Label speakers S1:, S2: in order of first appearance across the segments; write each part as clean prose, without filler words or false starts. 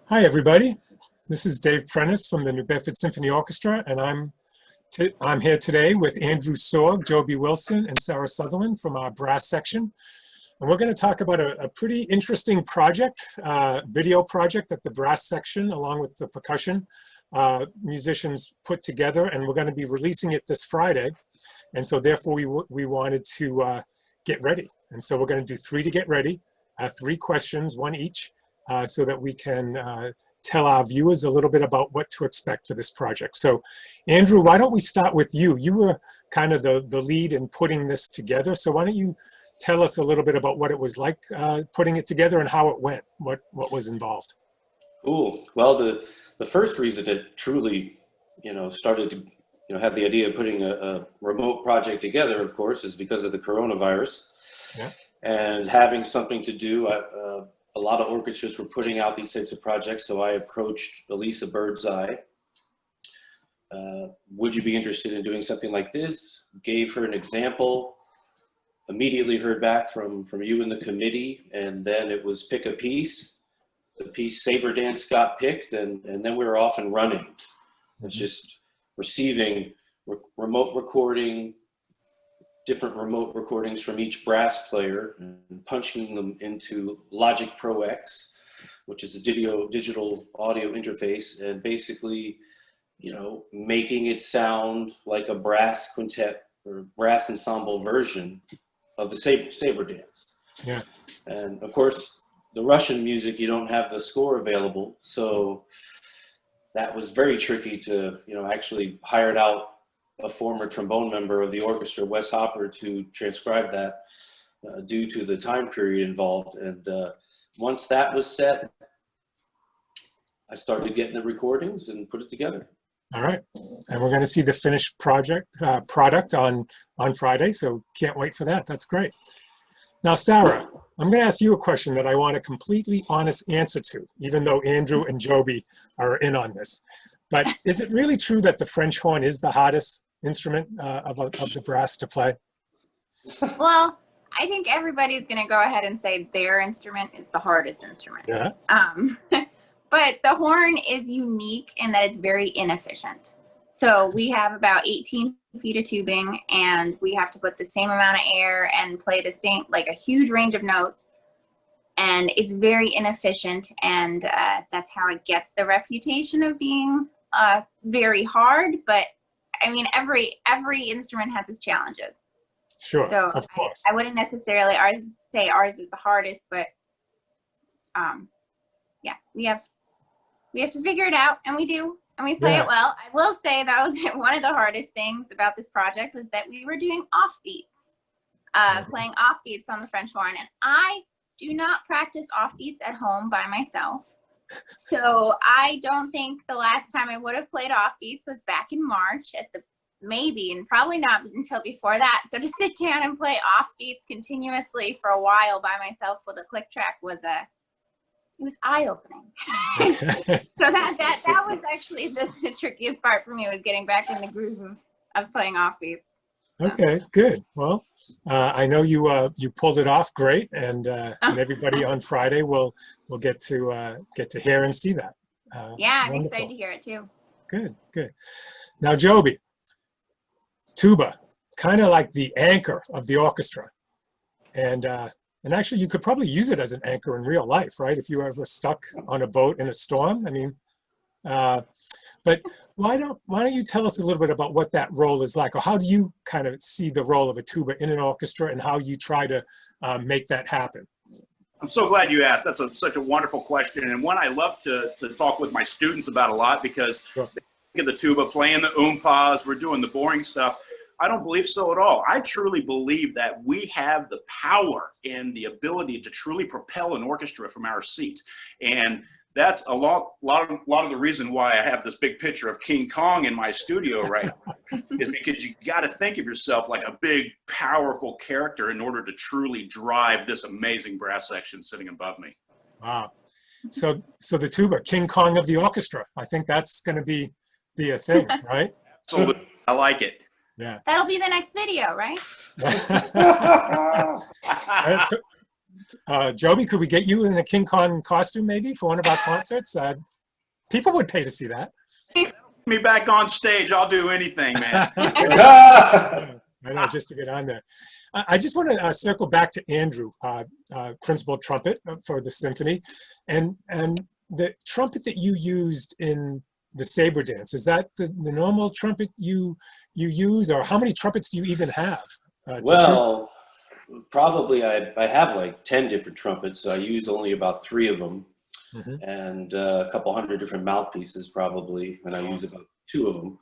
S1: Hi, everybody. This is Dave Prentiss from the New Bedford Symphony Orchestra, and I'm here today with Andrew Sorg, Jobey Wilson, and Sarah Sutherland from our brass section. And we're going to talk about a pretty interesting project, video project that the brass section, along with the percussion musicians put together, and we're going to be releasing it this Friday. And so therefore we wanted to get ready. And so we're going to do 3 to get ready, 3 questions, 1 each, so that we can tell our viewers a little bit about what to expect for this project. So Andrew, why don't we start with you? You were kind of the lead in putting this together. So why don't you tell us a little bit about what it was like putting it together and how it went, what was involved?
S2: Ooh, well, the first reason it truly, started to, have the idea of putting a remote project together, of course, is because of the coronavirus.
S1: Yeah. And
S2: having something to do. A lot of orchestras were putting out these types of projects, so I approached Elisa Birdseye. Would you be interested in doing something like this? Gave her an example. Immediately heard back from you in the committee, and then it was pick a piece. The piece Saber Dance got picked, and then we were off and running. It's just receiving remote recording, different remote recordings from each brass player and punching them into Logic Pro X, which is a digital audio interface, and basically, making it sound like a brass quintet or brass ensemble version of the Saber Dance.
S1: Yeah.
S2: And of course, the Russian music, you don't have the score available. So that was very tricky to, actually hired out a former trombone member of the orchestra, Wes Hopper, to transcribe that due to the time period involved. And once that was set, I started getting the recordings and put it together.
S1: All right. And we're going to see the finished product on Friday, so can't wait for that. That's great. Now, Sarah, I'm going to ask you a question that I want a completely honest answer to, even though Andrew and Jobey are in on this. But is it really true that the French horn is the hardest instrument of the brass to play?
S3: Well, I think everybody's going to go ahead and say their instrument is the hardest instrument.
S1: Yeah.
S3: But the horn is unique in that it's very inefficient. So we have about 18 feet of tubing, and we have to put the same amount of air and play the same, like a huge range of notes. And it's very inefficient, and that's how it gets the reputation of being very hard. But I mean, every instrument has its challenges.
S1: Sure,
S3: so
S1: of course.
S3: I wouldn't necessarily say ours is the hardest, but yeah, we have to figure it out, and we do, and we play it well. I will say though that one of the hardest things about this project was that we were doing offbeats, playing offbeats on the French horn, and I do not practice offbeats at home by myself. So I don't think the last time I would have played offbeats was back in March at the and probably not until before that. So to sit down and play offbeats continuously for a while by myself with a click track was it was eye-opening. So that was actually the trickiest part for me, was getting back in the groove of playing offbeats.
S1: Okay, good. Well, I know you pulled it off great, and everybody on Friday will get to hear and see that.
S3: Yeah, I'm
S1: wonderful.
S3: excited to hear it too.
S1: Good, good. Now, Jobey, tuba, kind of like the anchor of the orchestra, and actually you could probably use it as an anchor in real life, right? If you were ever stuck on a boat in a storm. I mean, but why don't you tell us a little bit about what that role is like, or how do you kind of see the role of a tuba in an orchestra, and how you try to make that happen?
S4: I'm so glad you asked. That's such a wonderful question, and one I love to talk with my students about a lot, because
S1: Sure.
S4: they get the tuba, playing the oompas, we're doing the boring stuff. I don't believe so at all. I truly believe that we have the power and the ability to truly propel an orchestra from our seat. And that's a lot of the reason why I have this big picture of King Kong in my studio right now, is because you got to think of yourself like a big, powerful character in order to truly drive this amazing brass section sitting above me.
S1: Wow. So the tuba, King Kong of the orchestra. I think that's going to be a thing, right?
S4: Absolutely. I like it.
S1: Yeah.
S3: That'll be the next video, right?
S1: Jobey, could we get you in a King Kong costume maybe for one of our concerts? People would pay to see that.
S4: Me back on stage, I'll do anything, man.
S1: I know, just to get on there. I just want to circle back to Andrew, principal trumpet for the symphony, and the trumpet that you used in the saber dance. Is that the normal trumpet you use, or how many trumpets do you even have?
S2: Well, probably I have like 10 different trumpets. I use only about 3 of them, and a couple hundred different mouthpieces probably, and I use about 2 of them.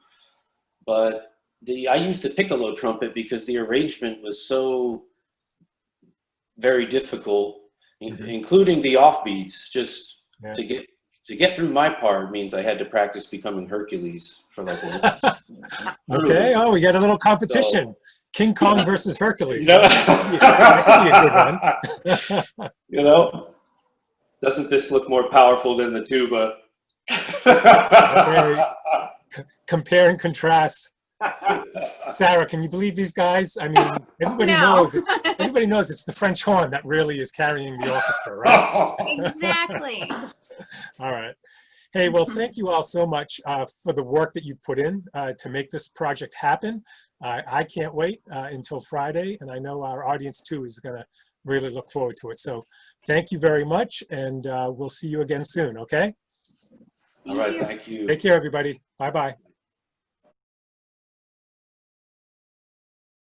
S2: But I used the piccolo trumpet because the arrangement was so very difficult, including the offbeats. Just to get through my part means I had to practice becoming Hercules for like a week.
S1: Okay. Oh, we got a little competition. So, King Kong versus Hercules.
S2: No.
S1: That could be a good one.
S2: You know, doesn't this look more powerful than the tuba?
S1: Okay. Compare and contrast. Sarah, can you believe these guys? I mean, everybody knows it's the French horn that really is carrying the orchestra, right?
S3: Exactly.
S1: All right. Hey, well, thank you all so much for the work that you've put in to make this project happen. I can't wait until Friday, and I know our audience too is going to really look forward to it. So thank you very much, and we'll see you again soon, okay?
S2: All right, thank you.
S1: Take care, everybody. Bye-bye.